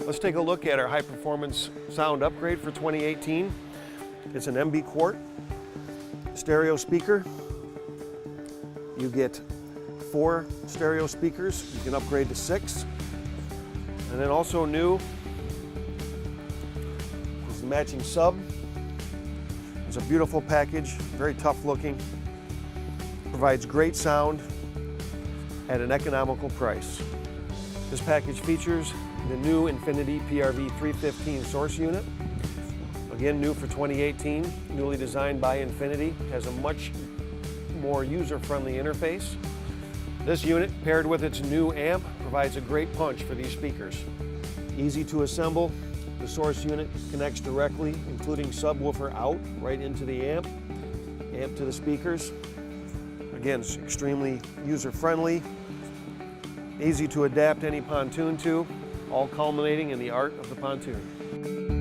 Let's take a look at our high performance sound upgrade for 2018. It's an MB Quart stereo speaker. You get 4 stereo speakers. You can upgrade to 6. And then also new is the matching sub. It's a beautiful package, very tough looking. Provides great sound at an economical price. This package features the new Infinity PRV 315 source unit. Again, new for 2018, newly designed by Infinity, has a much more user-friendly interface. This unit, paired with its new amp, provides a great punch for these speakers. Easy to assemble, the source unit connects directly, including subwoofer out, right into the amp to the speakers. Again, it's extremely user-friendly, easy to adapt any pontoon to, all culminating in the art of the pontoon.